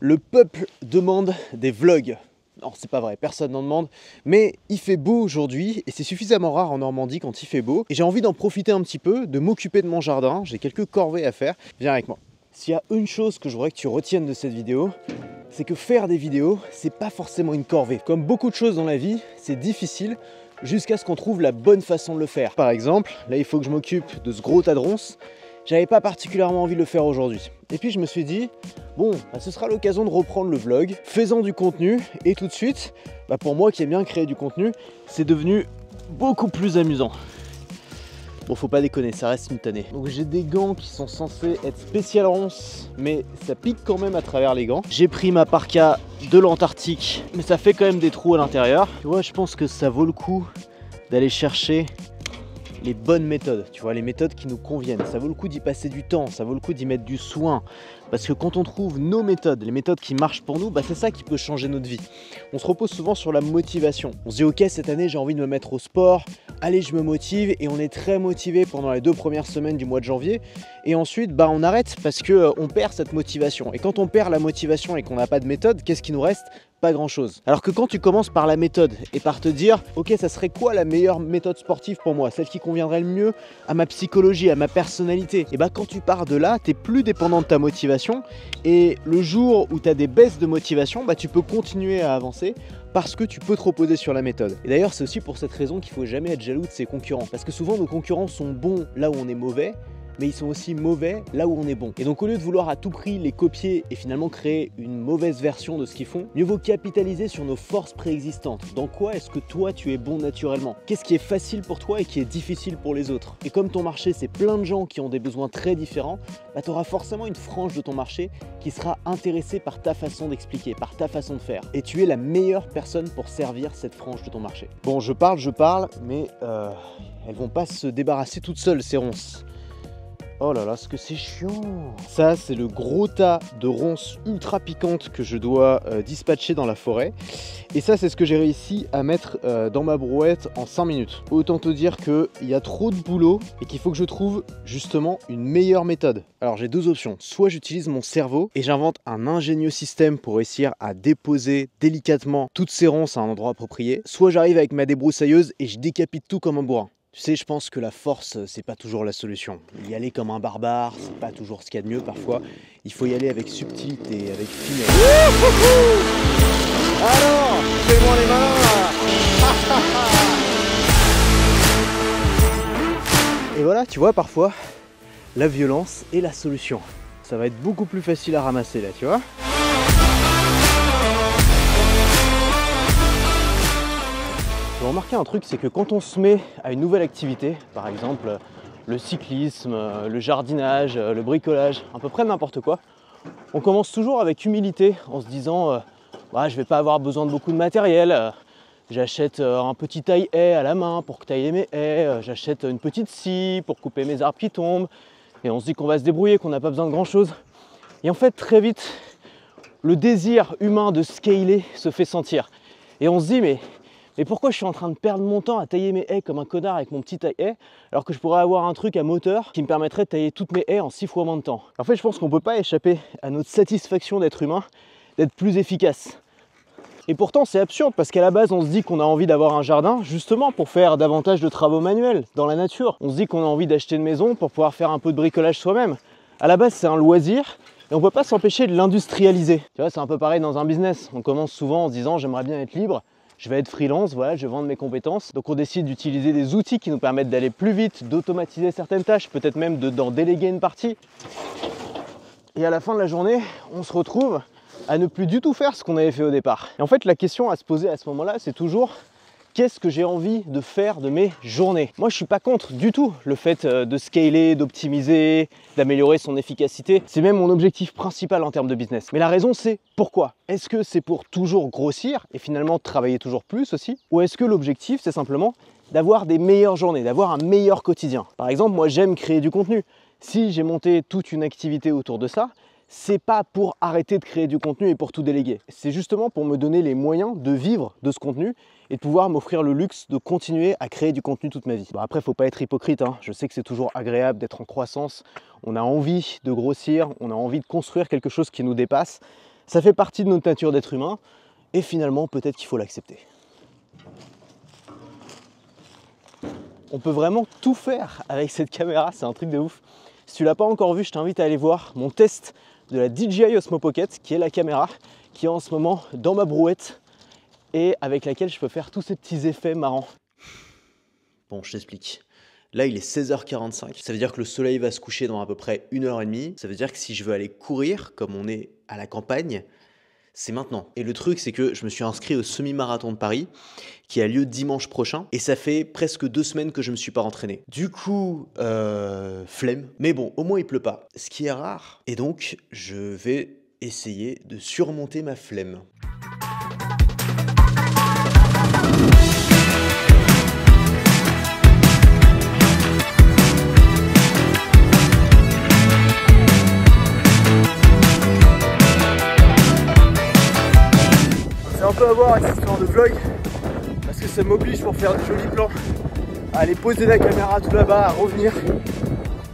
Le peuple demande des vlogs. Non, c'est pas vrai, personne n'en demande, mais il fait beau aujourd'hui et c'est suffisamment rare en Normandie quand il fait beau. Et j'ai envie d'en profiter un petit peu, de m'occuper de mon jardin, j'ai quelques corvées à faire. Viens avec moi. S'il y a une chose que je voudrais que tu retiennes de cette vidéo, c'est que faire des vidéos, c'est pas forcément une corvée. Comme beaucoup de choses dans la vie, c'est difficile jusqu'à ce qu'on trouve la bonne façon de le faire. Par exemple, là il faut que je m'occupe de ce gros tas de ronces. J'avais pas particulièrement envie de le faire aujourd'hui. Et puis je me suis dit, bon, ce sera l'occasion de reprendre le vlog, faisant du contenu, et tout de suite, pour moi qui aime bien créer du contenu, c'est devenu beaucoup plus amusant. Bon, faut pas déconner, ça reste une tannée. Donc j'ai des gants qui sont censés être spécial ronces, mais ça pique quand même à travers les gants. J'ai pris ma parka de l'Antarctique, mais ça fait quand même des trous à l'intérieur. Tu vois, je pense que ça vaut le coup d'aller chercher les bonnes méthodes, tu vois, les méthodes qui nous conviennent. Ça vaut le coup d'y passer du temps, ça vaut le coup d'y mettre du soin. Parce que quand on trouve nos méthodes, les méthodes qui marchent pour nous, c'est ça qui peut changer notre vie. On se repose souvent sur la motivation. On se dit, ok, cette année, j'ai envie de me mettre au sport. Allez, je me motive. Et on est très motivé pendant les 2 premières semaines du mois de janvier. Et ensuite, on arrête parce qu'on perd cette motivation. Et quand on perd la motivation et qu'on n'a pas de méthode, qu'est-ce qui nous reste ? Pas grand chose. Alors que quand tu commences par la méthode et par te dire, ok, ça serait quoi la meilleure méthode sportive pour moi, celle qui conviendrait le mieux à ma psychologie, à ma personnalité, et quand tu pars de là, tu n'es plus dépendant de ta motivation, et le jour où tu as des baisses de motivation, tu peux continuer à avancer parce que tu peux te reposer sur la méthode. Et d'ailleurs, c'est aussi pour cette raison qu'il ne faut jamais être jaloux de ses concurrents, parce que souvent nos concurrents sont bons là où on est mauvais, mais ils sont aussi mauvais là où on est bon. Et donc au lieu de vouloir à tout prix les copier et finalement créer une mauvaise version de ce qu'ils font, mieux vaut capitaliser sur nos forces préexistantes. Dans quoi est-ce que toi tu es bon naturellement? Qu'est-ce qui est facile pour toi et qui est difficile pour les autres? Et comme ton marché c'est plein de gens qui ont des besoins très différents, tu auras forcément une frange de ton marché qui sera intéressée par ta façon d'expliquer, par ta façon de faire. Et tu es la meilleure personne pour servir cette frange de ton marché. Bon, je parle, mais elles vont pas se débarrasser toutes seules ces ronces. Oh là là, ce que c'est chiant! Ça, c'est le gros tas de ronces ultra piquantes que je dois dispatcher dans la forêt. Et ça, c'est ce que j'ai réussi à mettre dans ma brouette en 5 minutes. Autant te dire qu'il y a trop de boulot et qu'il faut que je trouve justement une meilleure méthode. Alors j'ai 2 options. Soit j'utilise mon cerveau et j'invente un ingénieux système pour réussir à déposer délicatement toutes ces ronces à un endroit approprié. Soit j'arrive avec ma débroussailleuse et je décapite tout comme un bourrin. Tu sais, je pense que la force, c'est pas toujours la solution. Y aller comme un barbare, c'est pas toujours ce qu'il y a de mieux parfois. Il faut y aller avec subtilité, avec finesse. Alors, fais-moi les malins. Et voilà, tu vois, parfois, la violence est la solution. Ça va être beaucoup plus facile à ramasser là, tu vois. J'ai remarqué un truc, c'est que quand on se met à une nouvelle activité, par exemple le cyclisme, le jardinage, le bricolage, à peu près n'importe quoi, on commence toujours avec humilité en se disant je vais pas avoir besoin de beaucoup de matériel, j'achète un petit taille-haie à la main pour tailler mes haies, j'achète une petite scie pour couper mes arbres qui tombent, et on se dit qu'on va se débrouiller, qu'on n'a pas besoin de grand chose. Et en fait, très vite, le désir humain de scaler se fait sentir. Et on se dit, mais pourquoi je suis en train de perdre mon temps à tailler mes haies comme un connard avec mon petit taille-haie, alors que je pourrais avoir un truc à moteur qui me permettrait de tailler toutes mes haies en 6 fois moins de temps. En fait, je pense qu'on ne peut pas échapper à notre satisfaction d'être humain, d'être plus efficace. Et pourtant, c'est absurde, parce qu'à la base, on se dit qu'on a envie d'avoir un jardin, justement pour faire davantage de travaux manuels, dans la nature. On se dit qu'on a envie d'acheter une maison pour pouvoir faire un peu de bricolage soi-même. À la base, c'est un loisir, et on ne peut pas s'empêcher de l'industrialiser. Tu vois, c'est un peu pareil dans un business. On commence souvent en se disant « j'aimerais bien être libre ». Je vais être freelance, voilà, je vais vendre mes compétences. Donc on décide d'utiliser des outils qui nous permettent d'aller plus vite, d'automatiser certaines tâches, peut-être même d'en déléguer une partie. Et à la fin de la journée, on se retrouve à ne plus du tout faire ce qu'on avait fait au départ. Et en fait, la question à se poser à ce moment-là, c'est toujours qu'est-ce que j'ai envie de faire de mes journées? Moi, je suis pas contre du tout le fait de scaler, d'optimiser, d'améliorer son efficacité. C'est même mon objectif principal en termes de business. Mais la raison, c'est pourquoi? Est-ce que c'est pour toujours grossir et finalement travailler toujours plus aussi? Ou est-ce que l'objectif, c'est simplement d'avoir des meilleures journées, d'avoir un meilleur quotidien? Par exemple, moi, j'aime créer du contenu. Si j'ai monté toute une activité autour de ça, c'est pas pour arrêter de créer du contenu et pour tout déléguer. C'est justement pour me donner les moyens de vivre de ce contenu et de pouvoir m'offrir le luxe de continuer à créer du contenu toute ma vie. Bon, après, faut pas être hypocrite, hein. Je sais que c'est toujours agréable d'être en croissance. On a envie de grossir, on a envie de construire quelque chose qui nous dépasse. Ça fait partie de notre nature d'être humain, et finalement, peut-être qu'il faut l'accepter. On peut vraiment tout faire avec cette caméra, c'est un truc de ouf. Si tu l'as pas encore vu, je t'invite à aller voir mon test de la DJI Osmo Pocket, qui est la caméra qui est en ce moment dans ma brouette et avec laquelle je peux faire tous ces petits effets marrants. Bon, je t'explique. Là, il est 16h45. Ça veut dire que le soleil va se coucher dans à peu près 1h30. Ça veut dire que si je veux aller courir, comme on est à la campagne, c'est maintenant. Et le truc, c'est que je me suis inscrit au semi-marathon de Paris, qui a lieu dimanche prochain. Et ça fait presque 2 semaines que je ne me suis pas entraîné. Du coup, flemme. Mais bon, au moins il pleut pas. Ce qui est rare. Et donc, je vais essayer de surmonter ma flemme. Un peu à voir avec cette histoire de vlog parce que ça m'oblige pour faire de jolis plans à aller poser la caméra tout là-bas, à revenir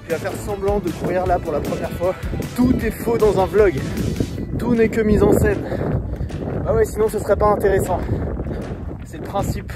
puis à faire semblant de courir là pour la première fois. Tout est faux dans un vlog, tout n'est que mise en scène. Ah ouais, sinon ce serait pas intéressant, c'est le principe.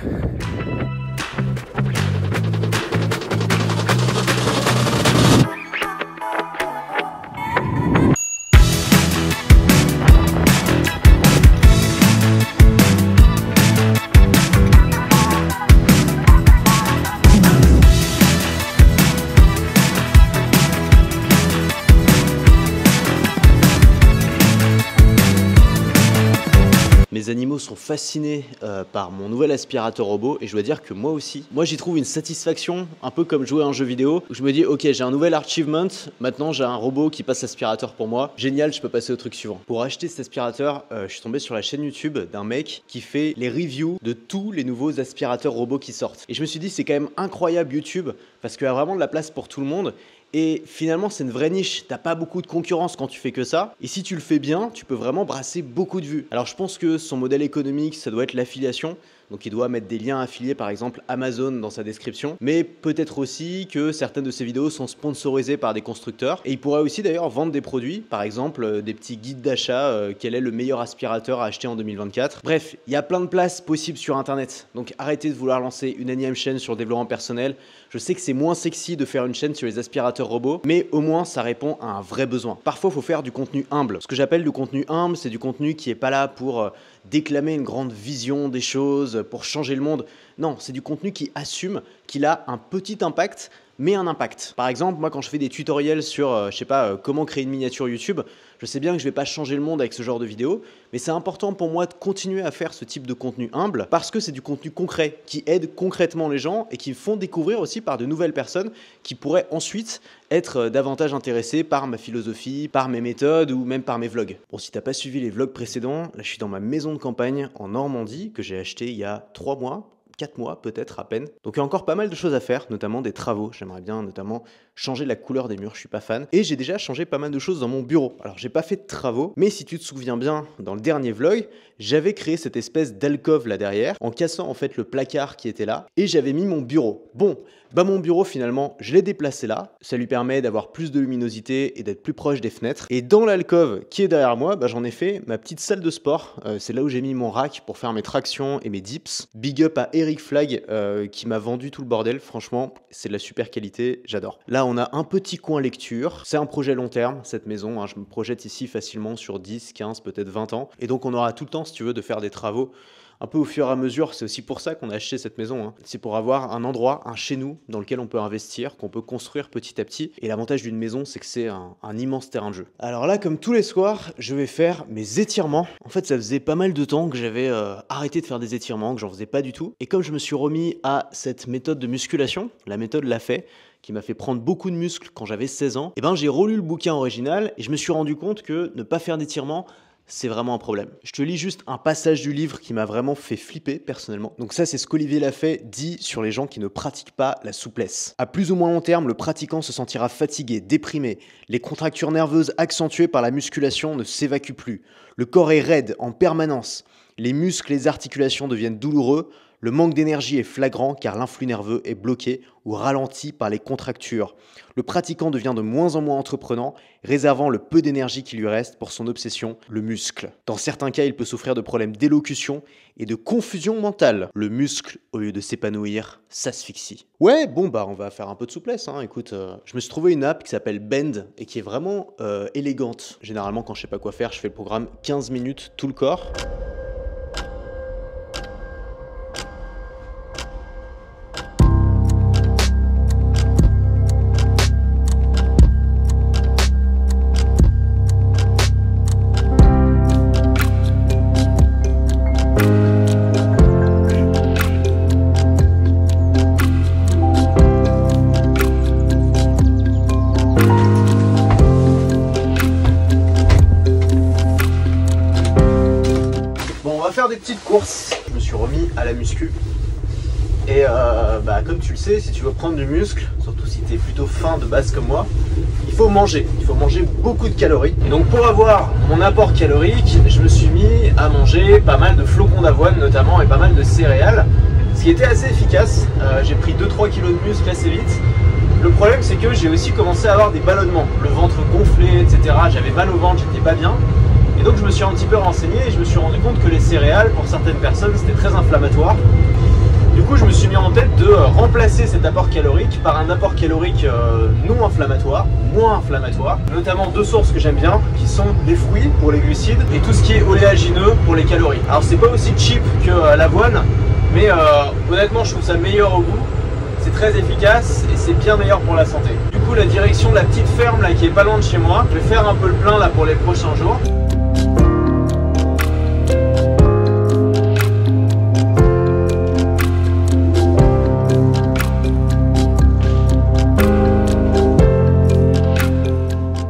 Mes animaux sont fascinés par mon nouvel aspirateur robot et je dois dire que moi aussi. Moi j'y trouve une satisfaction, un peu comme jouer à un jeu vidéo, où je me dis ok, j'ai un nouvel achievement, maintenant j'ai un robot qui passe aspirateur pour moi. Génial, je peux passer au truc suivant. Pour acheter cet aspirateur, je suis tombé sur la chaîne YouTube d'un mec qui fait les reviews de tous les nouveaux aspirateurs robots qui sortent. Et je me suis dit c'est quand même incroyable YouTube, parce qu'il y a vraiment de la place pour tout le monde. Et finalement, c'est une vraie niche. T'as pas beaucoup de concurrence quand tu fais que ça. Et si tu le fais bien, tu peux vraiment brasser beaucoup de vues. Alors, je pense que son modèle économique, ça doit être l'affiliation. Donc, il doit mettre des liens affiliés, par exemple Amazon dans sa description. Mais peut-être aussi que certaines de ses vidéos sont sponsorisées par des constructeurs. Et il pourrait aussi d'ailleurs vendre des produits, par exemple des petits guides d'achat, quel est le meilleur aspirateur à acheter en 2024. Bref, il y a plein de places possibles sur Internet. Donc, arrêtez de vouloir lancer une énième chaîne sur le développement personnel. Je sais que c'est moins sexy de faire une chaîne sur les aspirateurs robots, mais au moins ça répond à un vrai besoin. Parfois, il faut faire du contenu humble. Ce que j'appelle du contenu humble, c'est du contenu qui n'est pas là pour déclamer une grande vision des choses, pour changer le monde. Non, c'est du contenu qui assume qu'il a un petit impact, mais un impact. Par exemple, moi quand je fais des tutoriels sur, je sais pas, comment créer une miniature YouTube, je sais bien que je vais pas changer le monde avec ce genre de vidéo, mais c'est important pour moi de continuer à faire ce type de contenu humble, parce que c'est du contenu concret, qui aide concrètement les gens et qui me font découvrir aussi par de nouvelles personnes qui pourraient ensuite être davantage intéressées par ma philosophie, par mes méthodes ou même par mes vlogs. Bon, si t'as pas suivi les vlogs précédents, là je suis dans ma maison de campagne en Normandie, que j'ai acheté il y a 3 mois. 4 mois peut-être à peine. Donc il y a encore pas mal de choses à faire, notamment des travaux. J'aimerais bien notamment changer la couleur des murs, je suis pas fan. Et j'ai déjà changé pas mal de choses dans mon bureau. Alors j'ai pas fait de travaux, mais si tu te souviens bien, dans le dernier vlog, j'avais créé cette espèce d'alcôve là derrière, en cassant en fait le placard qui était là, et j'avais mis mon bureau. Bon, bah mon bureau finalement, je l'ai déplacé là. Ça lui permet d'avoir plus de luminosité et d'être plus proche des fenêtres. Et dans l'alcôve qui est derrière moi, bah, j'en ai fait ma petite salle de sport. C'est là où j'ai mis mon rack pour faire mes tractions et mes dips. Big up à Eric Flag qui m'a vendu tout le bordel. Franchement, c'est de la super qualité, j'adore. Là, on a un petit coin lecture. C'est un projet long terme, cette maison. Hein. Je me projette ici facilement sur 10, 15, peut-être 20 ans. Et donc, on aura tout le temps, si tu veux, de faire des travaux un peu au fur et à mesure. C'est aussi pour ça qu'on a acheté cette maison. Hein. C'est pour avoir un endroit, un chez nous, dans lequel on peut investir, qu'on peut construire petit à petit. Et l'avantage d'une maison, c'est que c'est un immense terrain de jeu. Alors là, comme tous les soirs, je vais faire mes étirements. En fait, ça faisait pas mal de temps que j'avais arrêté de faire des étirements, que j'en faisais pas du tout. Et comme je me suis remis à cette méthode de musculation, la méthode l'a fait, qui m'a fait prendre beaucoup de muscles quand j'avais 16 ans, et ben j'ai relu le bouquin original et je me suis rendu compte que ne pas faire d'étirements, c'est vraiment un problème. Je te lis juste un passage du livre qui m'a vraiment fait flipper personnellement. Donc ça, c'est ce qu'Olivier Lafay dit sur les gens qui ne pratiquent pas la souplesse. À plus ou moins long terme, le pratiquant se sentira fatigué, déprimé. Les contractures nerveuses accentuées par la musculation ne s'évacuent plus. Le corps est raide en permanence. Les muscles et les articulations deviennent douloureux. Le manque d'énergie est flagrant car l'influx nerveux est bloqué ou ralenti par les contractures. Le pratiquant devient de moins en moins entreprenant, réservant le peu d'énergie qui lui reste pour son obsession, le muscle. Dans certains cas, il peut souffrir de problèmes d'élocution et de confusion mentale. Le muscle, au lieu de s'épanouir, s'asphyxie. Ouais, bon bah on va faire un peu de souplesse, hein. Écoute, je me suis trouvé une app qui s'appelle Bend et qui est vraiment élégante. Généralement, quand je sais pas quoi faire, je fais le programme 15 minutes tout le corps. Faire des petites courses. Je me suis remis à la muscu et comme tu le sais, si tu veux prendre du muscle, surtout si tu es plutôt fin de base comme moi, il faut manger beaucoup de calories. Et donc pour avoir mon apport calorique, je me suis mis à manger pas mal de flocons d'avoine notamment et pas mal de céréales, ce qui était assez efficace. J'ai pris 2-3 kilos de muscle assez vite. Le problème c'est que j'ai aussi commencé à avoir des ballonnements, le ventre gonflé, etc. J'avais mal au ventre, j'étais pas bien. Et donc je me suis un petit peu renseigné et je me suis rendu compte que les céréales, pour certaines personnes, c'était très inflammatoire. Du coup, je me suis mis en tête de remplacer cet apport calorique par un apport calorique non inflammatoire, moins inflammatoire. Notamment deux sources que j'aime bien, qui sont les fruits pour les glucides et tout ce qui est oléagineux pour les calories. Alors c'est pas aussi cheap que l'avoine, mais honnêtement je trouve ça meilleur au goût. C'est très efficace et c'est bien meilleur pour la santé. Du coup, la direction de la petite ferme là qui est pas loin de chez moi, je vais faire un peu le plein là pour les prochains jours.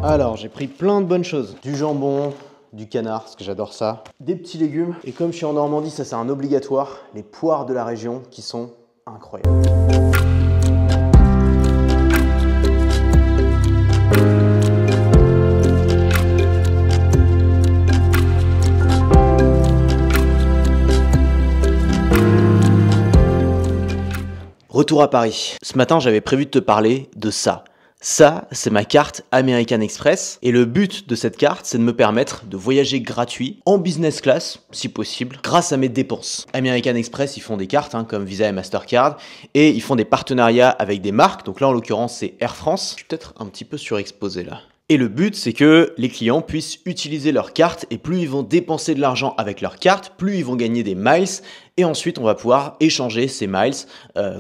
Alors, j'ai pris plein de bonnes choses. Du jambon, du canard, parce que j'adore ça. Des petits légumes. Et comme je suis en Normandie, ça c'est un obligatoire. Les poires de la région qui sont incroyables. Retour à Paris. Ce matin, j'avais prévu de te parler de ça. Ça, c'est ma carte American Express et le but de cette carte, c'est de me permettre de voyager gratuit en business class, si possible, grâce à mes dépenses. American Express, ils font des cartes comme Visa et Mastercard et ils font des partenariats avec des marques. Donc là, en l'occurrence, c'est Air France. Je suis peut-être un petit peu surexposé là. Et le but, c'est que les clients puissent utiliser leur carte et plus ils vont dépenser de l'argent avec leur carte, plus ils vont gagner des miles et ensuite on va pouvoir échanger ces miles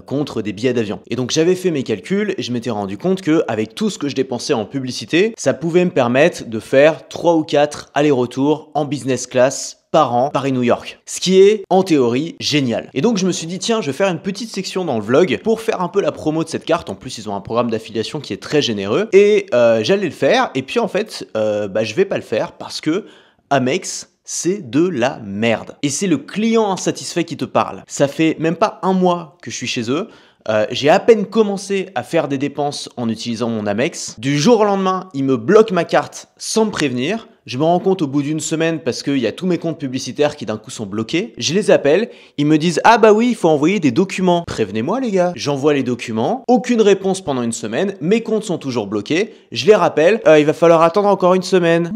contre des billets d'avion. Et donc j'avais fait mes calculs et je m'étais rendu compte que avec tout ce que je dépensais en publicité, ça pouvait me permettre de faire 3 ou 4 allers-retours en business class par an, Paris-New York. Ce qui est, en théorie, génial. Et donc je me suis dit, tiens, je vais faire une petite section dans le vlog pour faire un peu la promo de cette carte. En plus, ils ont un programme d'affiliation qui est très généreux. Et j'allais le faire. Et puis en fait, je vais pas le faire parce que Amex, c'est de la merde. Et c'est le client insatisfait qui te parle. Ça fait même pas un mois que je suis chez eux. J'ai à peine commencé à faire des dépenses en utilisant mon Amex. Du jour au lendemain, ils me bloquent ma carte sans me prévenir. Je me rends compte au bout d'une semaine parce qu'il y a tous mes comptes publicitaires qui d'un coup sont bloqués. Je les appelle, ils me disent « Ah bah oui, il faut envoyer des documents. » Prévenez-moi les gars. J'envoie les documents, aucune réponse pendant une semaine, mes comptes sont toujours bloqués. Je les rappelle, il va falloir attendre encore une semaine.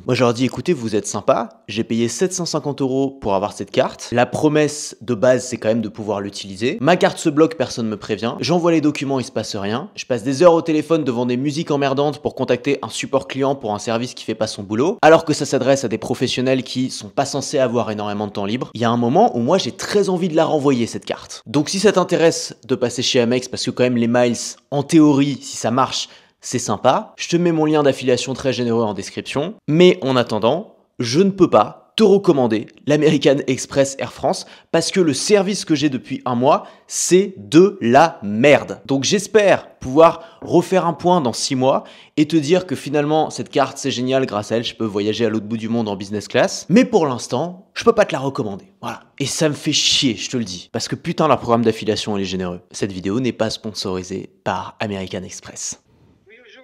Moi je leur dis écoutez, vous êtes sympa, j'ai payé 750 € pour avoir cette carte. La promesse de base c'est quand même de pouvoir l'utiliser. Ma carte se bloque, personne ne me prévient. J'envoie les documents, il se passe rien. Je passe des heures au téléphone devant des musiques emmerdantes pour contacter un support client pour un service qui fait pas son boulot. Alors que ça s'adresse à des professionnels qui sont pas censés avoir énormément de temps libre. Il y a un moment où moi j'ai très envie de la renvoyer cette carte. Donc si ça t'intéresse de passer chez Amex parce que quand même les miles, en théorie, si ça marche, c'est sympa, je te mets mon lien d'affiliation très généreux en description, mais en attendant, je ne peux pas te recommander l'American Express Air France parce que le service que j'ai depuis un mois, c'est de la merde. Donc j'espère pouvoir refaire un point dans 6 mois et te dire que finalement cette carte c'est génial, grâce à elle je peux voyager à l'autre bout du monde en business class, mais pour l'instant, je peux pas te la recommander. Voilà. Et ça me fait chier, je te le dis, parce que putain leur programme d'affiliation il est généreux. Cette vidéo n'est pas sponsorisée par American Express.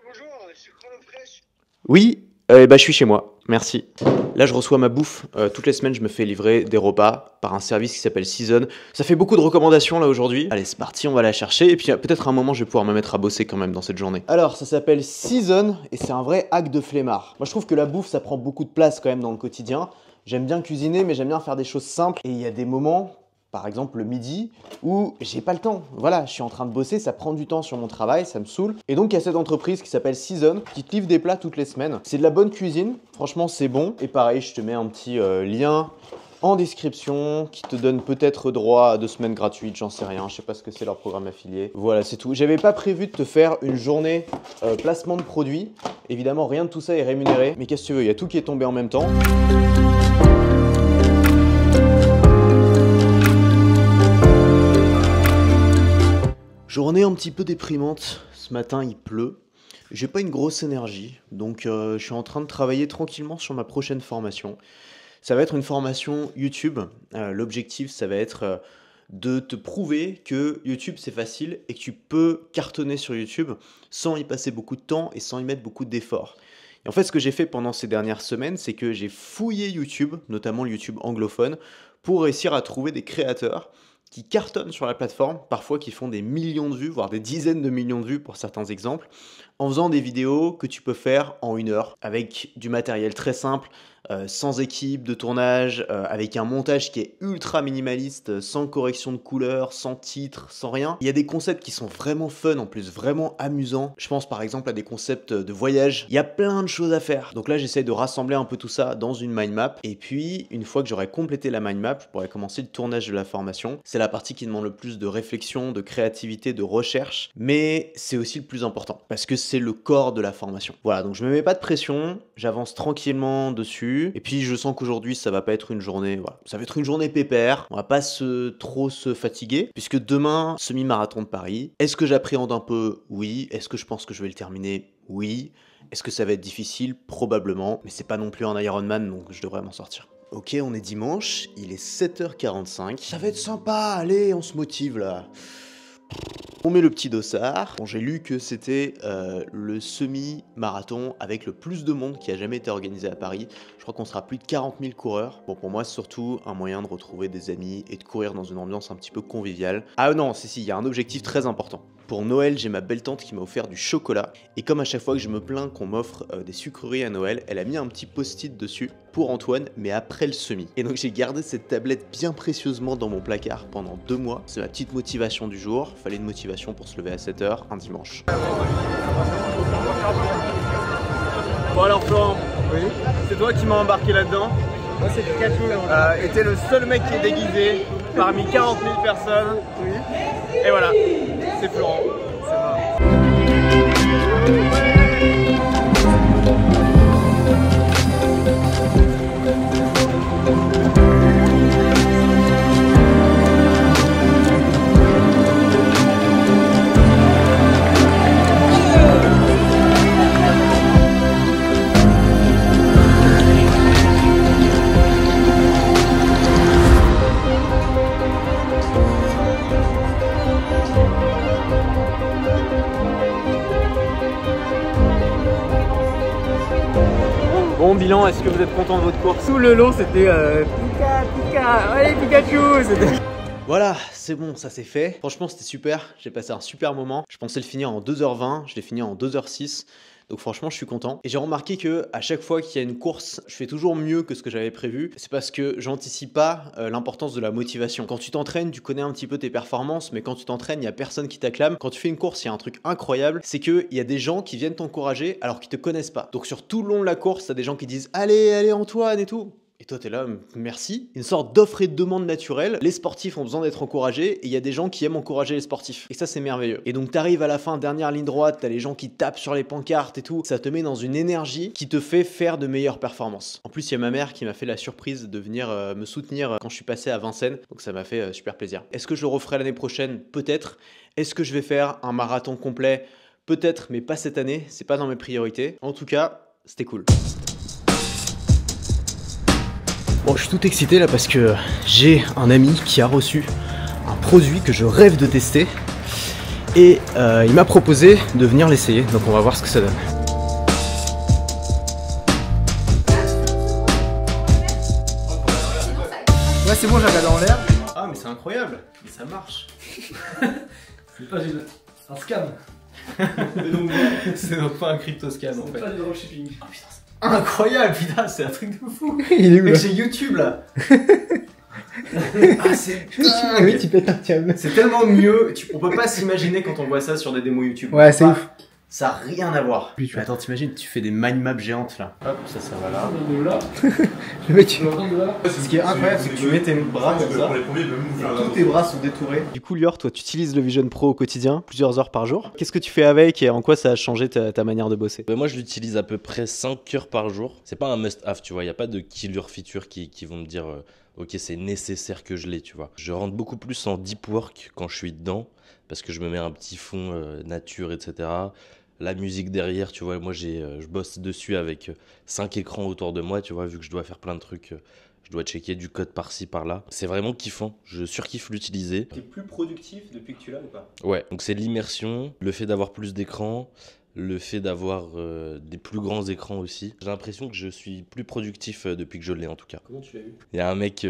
Bonjour, c'est Chronofresh. Oui, Bah je suis chez moi, merci. Là je reçois ma bouffe, toutes les semaines je me fais livrer des repas par un service qui s'appelle Season. Ça fait beaucoup de recommandations là aujourd'hui. Allez c'est parti, on va la chercher et puis peut-être à un moment je vais pouvoir me mettre à bosser quand même dans cette journée. Alors ça s'appelle Season et c'est un vrai hack de flemmard. Moi je trouve que la bouffe ça prend beaucoup de place quand même dans le quotidien. J'aime bien cuisiner mais j'aime bien faire des choses simples et il y a des moments... Par exemple le midi où j'ai pas le temps. Voilà, je suis en train de bosser, ça prend du temps sur mon travail, ça me saoule. Et donc il y a cette entreprise qui s'appelle Season qui te livre des plats toutes les semaines. C'est de la bonne cuisine, franchement c'est bon. Et pareil, je te mets un petit lien en description qui te donne peut-être droit à 2 semaines gratuites, j'en sais rien, je sais pas ce que c'est leur programme affilié. Voilà, c'est tout. J'avais pas prévu de te faire une journée placement de produits. Évidemment, rien de tout ça est rémunéré. Mais qu'est-ce que tu veux, il y a tout qui est tombé en même temps. Journée un petit peu déprimante, ce matin il pleut, j'ai pas une grosse énergie, donc je suis en train de travailler tranquillement sur ma prochaine formation. Ça va être une formation YouTube, l'objectif ça va être de te prouver que YouTube c'est facile et que tu peux cartonner sur YouTube sans y passer beaucoup de temps et sans y mettre beaucoup d'efforts. Et en fait ce que j'ai fait pendant ces dernières semaines, c'est que j'ai fouillé YouTube, notamment le YouTube anglophone, pour réussir à trouver des créateurs qui cartonnent sur la plateforme, parfois qui font des millions de vues, voire des dizaines de millions de vues pour certains exemples, en faisant des vidéos que tu peux faire en 1 heure, avec du matériel très simple, sans équipe de tournage, avec un montage qui est ultra minimaliste, sans correction de couleur, sans titre, sans rien. Il y a des concepts qui sont vraiment fun en plus, vraiment amusants. Je pense par exemple à des concepts de voyage. Il y a plein de choses à faire. Donc là, j'essaie de rassembler un peu tout ça dans une mind map. Et puis, une fois que j'aurai complété la mind map, je pourrai commencer le tournage de la formation. C'est la partie qui demande le plus de réflexion, de créativité, de recherche. Mais c'est aussi le plus important parce que c'est le corps de la formation. Voilà, donc je me mets pas de pression, j'avance tranquillement dessus. Et puis je sens qu'aujourd'hui ça va pas être une journée, voilà. Ça va être une journée pépère, on va pas trop se fatiguer, puisque demain, semi-marathon de Paris. Est-ce que j'appréhende un peu? Oui. Est-ce que je pense que je vais le terminer? Oui. Est-ce que ça va être difficile? Probablement, mais c'est pas non plus un Ironman, donc je devrais m'en sortir. Ok, on est dimanche, il est 7h45. Ça va être sympa, allez, on se motive là. On met le petit dossard. Bon, j'ai lu que c'était le semi-marathon avec le plus de monde qui a jamais été organisé à Paris. Je crois qu'on sera plus de 40 000 coureurs. Bon, pour moi, c'est surtout un moyen de retrouver des amis et de courir dans une ambiance un petit peu conviviale. Ah non, si, il y a un objectif très important. Pour Noël, j'ai ma belle-tante qui m'a offert du chocolat. Et comme à chaque fois que je me plains qu'on m'offre des sucreries à Noël, elle a mis un petit post-it dessus pour Antoine, mais après le semi. Et donc j'ai gardé cette tablette bien précieusement dans mon placard pendant 2 mois. C'est ma petite motivation du jour. Fallait une motivation pour se lever à 7h un dimanche. Bon alors Florent, oui. C'est toi qui m'as embarqué là-dedans. Moi c'est Pikachu. Et t'es le seul mec qui est déguisé parmi 40 000 personnes. Oui. Et voilà, c'est Florent. C'est moi. Bon bilan, est-ce que vous êtes content de votre course? Tout le long c'était Pika, allez Pikachu. Voilà, c'est bon, ça c'est fait. Franchement, c'était super. J'ai passé un super moment. Je pensais le finir en 2h20, je l'ai fini en 2h06. Donc franchement, je suis content. Et j'ai remarqué que à chaque fois qu'il y a une course, je fais toujours mieux que ce que j'avais prévu. C'est parce que j'anticipe pas l'importance de la motivation. Quand tu t'entraînes, tu connais un petit peu tes performances, mais quand tu t'entraînes, il y a personne qui t'acclame. Quand tu fais une course, il y a un truc incroyable, c'est que il y a des gens qui viennent t'encourager alors qu'ils te connaissent pas. Donc sur tout le long de la course, t'as des gens qui disent allez, allez Antoine et tout. Et toi, t'es là, merci. Une sorte d'offre et de demande naturelle. Les sportifs ont besoin d'être encouragés et il y a des gens qui aiment encourager les sportifs. Et ça, c'est merveilleux. Et donc, t'arrives à la fin, dernière ligne droite, t'as les gens qui tapent sur les pancartes et tout. Ça te met dans une énergie qui te fait faire de meilleures performances. En plus, il y a ma mère qui m'a fait la surprise de venir me soutenir quand je suis passé à Vincennes. Donc, ça m'a fait super plaisir. Est-ce que je le referai l'année prochaine? Peut-être. Est-ce que je vais faire un marathon complet? Peut-être, mais pas cette année. C'est pas dans mes priorités. En tout cas, c'était cool. Bon, je suis tout excité là parce que j'ai un ami qui a reçu un produit que je rêve de tester et il m'a proposé de venir l'essayer, donc on va voir ce que ça donne. c'est bon, j'ai regardé en l'air. Ah mais c'est incroyable, mais ça marche. C'est pas un scam. C'est donc pas un crypto scam en fait. C'est pas du dropshipping. Oh, putain, c'est incroyable, putain, c'est un truc de fou. Il est où là? Mec, c'est YouTube là. Ah c'est dingue. Tu pètes un câble. C'est tellement mieux, on peut pas s'imaginer quand on voit ça sur des démos YouTube. Ouais, c'est ouf. Ça a rien à voir. Puis, tu Mais attends, t'imagines, tu fais des mind maps géantes là. Hop, ça va là. De là. Le mec, Ce qui est incroyable, c'est que tu mets tes bras comme ça. Tous tes bras sont détourés. Du coup, Lior, toi, tu utilises le Vision Pro au quotidien, plusieurs heures par jour. Qu'est-ce que tu fais avec et en quoi ça a changé ta manière de bosser? Moi, je l'utilise à peu près 5 heures par jour. C'est pas un must-have, tu vois. Il n'y a pas de killer feature qui vont me dire ok, c'est nécessaire que je l'ai, tu vois. Je rentre beaucoup plus en deep work quand je suis dedans parce que je me mets un petit fond nature, etc. La musique derrière, tu vois, moi je bosse dessus avec 5 écrans autour de moi, tu vois, vu que je dois faire plein de trucs, je dois checker du code par-ci, par-là. C'est vraiment kiffant, je surkiffe l'utiliser. T'es plus productif depuis que tu l'as ou pas? Ouais, donc c'est l'immersion, le fait d'avoir plus d'écrans, le fait d'avoir des plus grands écrans aussi. J'ai l'impression que je suis plus productif depuis que je l'ai en tout cas. Comment tu l'as eu? Il y a un mec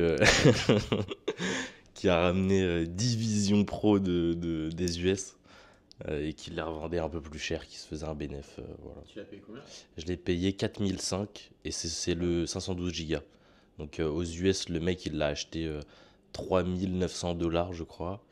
qui a ramené 10 Vision Pro des US. Et qui les revendait un peu plus cher, qui se faisait un bénéf. Voilà. Tu l'as payé combien? Je l'ai payé 4005 et c'est le 512 Go. Donc aux US, le mec il l'a acheté 3900 $, je crois.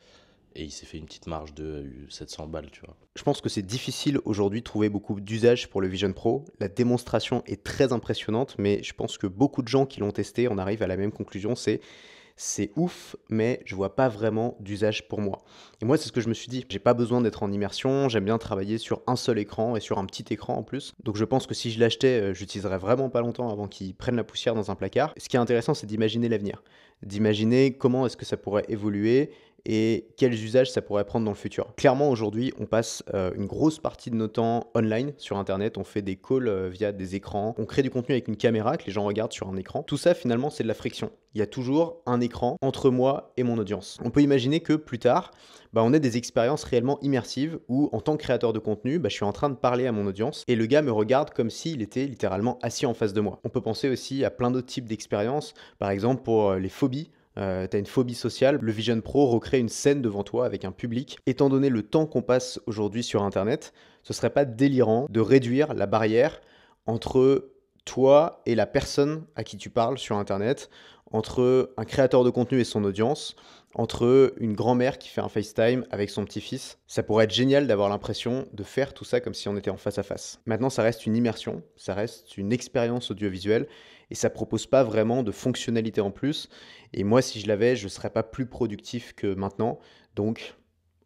Et il s'est fait une petite marge de 700 balles, tu vois. Je pense que c'est difficile aujourd'hui de trouver beaucoup d'usages pour le Vision Pro. La démonstration est très impressionnante, mais je pense que beaucoup de gens qui l'ont testé en arrivent à la même conclusion, c'est ouf, mais je vois pas vraiment d'usage pour moi. Et moi, c'est ce que je me suis dit. J'ai pas besoin d'être en immersion, j'aime bien travailler sur un seul écran et sur un petit écran en plus. Donc je pense que si je l'achetais, j'utiliserais vraiment pas longtemps avant qu'il prenne la poussière dans un placard. Ce qui est intéressant, c'est d'imaginer l'avenir. D'imaginer comment est-ce que ça pourrait évoluer et quels usages ça pourrait prendre dans le futur. Clairement, aujourd'hui, on passe une grosse partie de notre temps online sur Internet. On fait des calls via des écrans. On crée du contenu avec une caméra que les gens regardent sur un écran. Tout ça, finalement, c'est de la friction. Il y a toujours un écran entre moi et mon audience. On peut imaginer que plus tard, on ait des expériences réellement immersives où, en tant que créateur de contenu, je suis en train de parler à mon audience et le gars me regarde comme s'il était littéralement assis en face de moi. On peut penser aussi à plein d'autres types d'expériences. Par exemple, pour les phobies. T'as une phobie sociale, le Vision Pro recrée une scène devant toi avec un public. Étant donné le temps qu'on passe aujourd'hui sur Internet, ce serait pas délirant de réduire la barrière entre toi et la personne à qui tu parles sur Internet, entre un créateur de contenu et son audience, entre une grand-mère qui fait un FaceTime avec son petit-fils. Ça pourrait être génial d'avoir l'impression de faire tout ça comme si on était en face à face. Maintenant, ça reste une immersion, ça reste une expérience audiovisuelle et ça propose pas vraiment de fonctionnalité en plus. Et moi, si je l'avais, je serais pas plus productif que maintenant. Donc,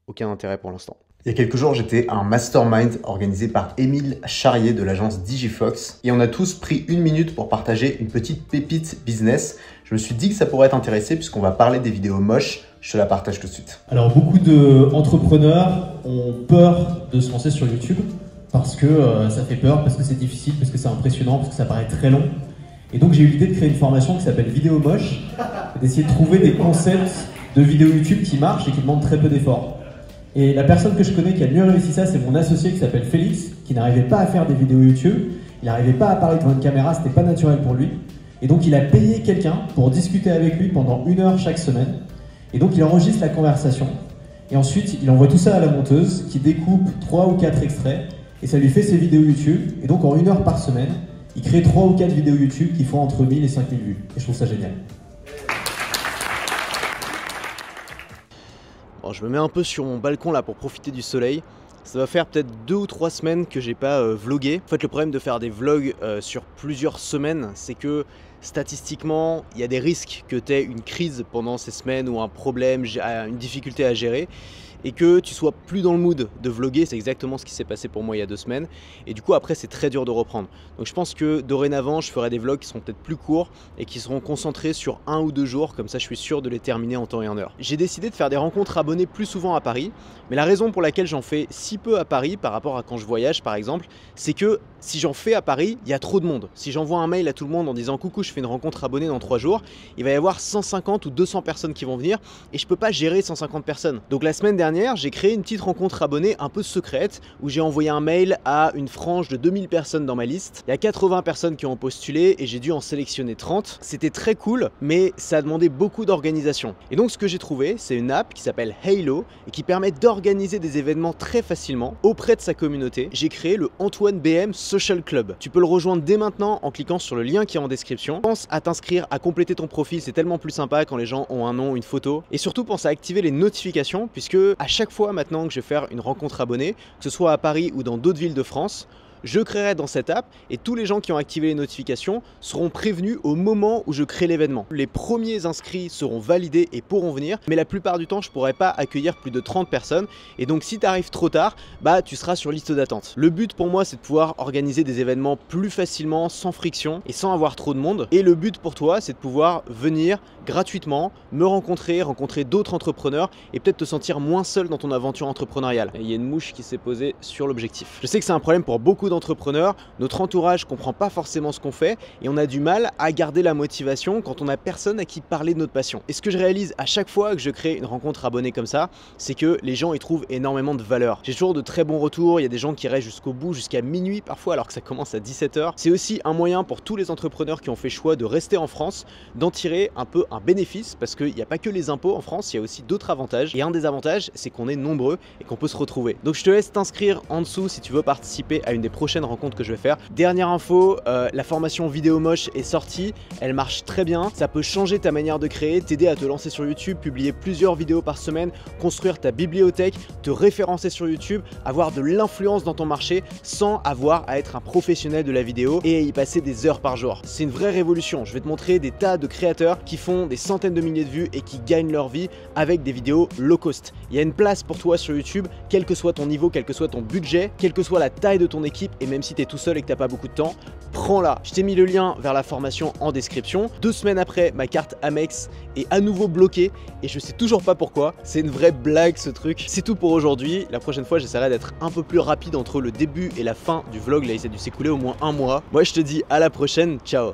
aucun intérêt pour l'instant. Il y a quelques jours, j'étais à un mastermind organisé par Émile Charrier de l'agence Digifox et on a tous pris 1 minute pour partager une petite pépite business. Je me suis dit que ça pourrait t'intéresser puisqu'on va parler des vidéos moches. Je te la partage tout de suite. Alors beaucoup d'entrepreneurs ont peur de se lancer sur YouTube parce que ça fait peur, parce que c'est difficile, parce que c'est impressionnant, parce que ça paraît très long. Et donc j'ai eu l'idée de créer une formation qui s'appelle Vidéo Moche, d'essayer de trouver des concepts de vidéos YouTube qui marchent et qui demandent très peu d'efforts. Et la personne que je connais qui a le mieux réussi ça, c'est mon associé qui s'appelle Félix, qui n'arrivait pas à faire des vidéos YouTube, il n'arrivait pas à parler devant une caméra, c'était pas naturel pour lui. Et donc il a payé quelqu'un pour discuter avec lui pendant 1 heure chaque semaine. Et donc il enregistre la conversation. Et ensuite il envoie tout ça à la monteuse qui découpe 3 ou 4 extraits. Et ça lui fait ses vidéos YouTube. Et donc en 1 heure par semaine, il crée 3 ou 4 vidéos YouTube qui font entre 1000 et 5000 vues. Et je trouve ça génial. Bon, je me mets un peu sur mon balcon là pour profiter du soleil. Ça va faire peut-être 2 ou 3 semaines que j'ai pas vlogué. En fait, le problème de faire des vlogs sur plusieurs semaines, c'est que statistiquement, il y a des risques que tu aies une crise pendant ces semaines ou un problème, une difficulté à gérer et que tu sois plus dans le mood de vlogger. C'est exactement ce qui s'est passé pour moi il y a 2 semaines. Et du coup, après, c'est très dur de reprendre. Donc je pense que dorénavant, je ferai des vlogs qui seront peut-être plus courts et qui seront concentrés sur 1 ou 2 jours. Comme ça, je suis sûr de les terminer en temps et en heure. J'ai décidé de faire des rencontres abonnés plus souvent à Paris. Mais la raison pour laquelle j'en fais si peu à Paris par rapport à quand je voyage, par exemple, c'est que si j'en fais à Paris, il y a trop de monde. Si j'envoie un mail à tout le monde en disant « Coucou, je fais une rencontre abonnée dans 3 jours », il va y avoir 150 ou 200 personnes qui vont venir et je peux pas gérer 150 personnes. Donc la semaine dernière, dernière, j'ai créé une petite rencontre abonnée un peu secrète où j'ai envoyé un mail à une frange de 2000 personnes dans ma liste. Il y a 80 personnes qui ont postulé et j'ai dû en sélectionner 30. C'était très cool, mais ça a demandé beaucoup d'organisation. Et donc ce que j'ai trouvé, c'est une app qui s'appelle Halo et qui permet d'organiser des événements très facilement auprès de sa communauté. J'ai créé le Antoine BM Social Club. Tu peux le rejoindre dès maintenant en cliquant sur le lien qui est en description. Pense à t'inscrire, à compléter ton profil, c'est tellement plus sympa quand les gens ont un nom, une photo. Et surtout pense à activer les notifications puisque à chaque fois maintenant que je vais faire une rencontre abonnée, que ce soit à Paris ou dans d'autres villes de France, je créerai dans cette app et tous les gens qui ont activé les notifications seront prévenus au moment où je crée l'événement. Les premiers inscrits seront validés et pourront venir, mais la plupart du temps, je ne pourrai pas accueillir plus de 30 personnes. Et donc, si tu arrives trop tard, bah, tu seras sur liste d'attente. Le but pour moi, c'est de pouvoir organiser des événements plus facilement, sans friction et sans avoir trop de monde. Et le but pour toi, c'est de pouvoir venir gratuitement, me rencontrer d'autres entrepreneurs et peut-être te sentir moins seul dans ton aventure entrepreneuriale. Et il y a une mouche qui s'est posée sur l'objectif. Je sais que c'est un problème pour beaucoup d'entrepreneurs, notre entourage comprend pas forcément ce qu'on fait et on a du mal à garder la motivation quand on a personne à qui parler de notre passion. Et ce que je réalise à chaque fois que je crée une rencontre abonnée comme ça, c'est que les gens y trouvent énormément de valeur. J'ai toujours de très bons retours, il y a des gens qui restent jusqu'au bout, jusqu'à minuit parfois alors que ça commence à 17 h. C'est aussi un moyen pour tous les entrepreneurs qui ont fait choix de rester en France, d'en tirer un peu un bénéfice parce qu'il n'y a pas que les impôts en France, il y a aussi d'autres avantages et un des avantages c'est qu'on est nombreux et qu'on peut se retrouver. Donc je te laisse t'inscrire en dessous si tu veux participer à une des prochaines rencontres que je vais faire. Dernière info, la formation vidéo moche est sortie, elle marche très bien, ça peut changer ta manière de créer, t'aider à te lancer sur YouTube, publier plusieurs vidéos par semaine, construire ta bibliothèque, te référencer sur YouTube, avoir de l'influence dans ton marché sans avoir à être un professionnel de la vidéo et y passer des heures par jour. C'est une vraie révolution, je vais te montrer des tas de créateurs qui font des centaines de milliers de vues et qui gagnent leur vie avec des vidéos low cost. Il y a une place pour toi sur YouTube, quel que soit ton niveau, quel que soit ton budget, quelle que soit la taille de ton équipe et même si tu es tout seul et que tu n'as pas beaucoup de temps, prends-la. Je t'ai mis le lien vers la formation en description. 2 semaines après, ma carte Amex est à nouveau bloquée et je sais toujours pas pourquoi. C'est une vraie blague ce truc. C'est tout pour aujourd'hui. La prochaine fois, j'essaierai d'être un peu plus rapide entre le début et la fin du vlog. Là, il a dû s'écouler au moins un mois. Moi, je te dis à la prochaine. Ciao.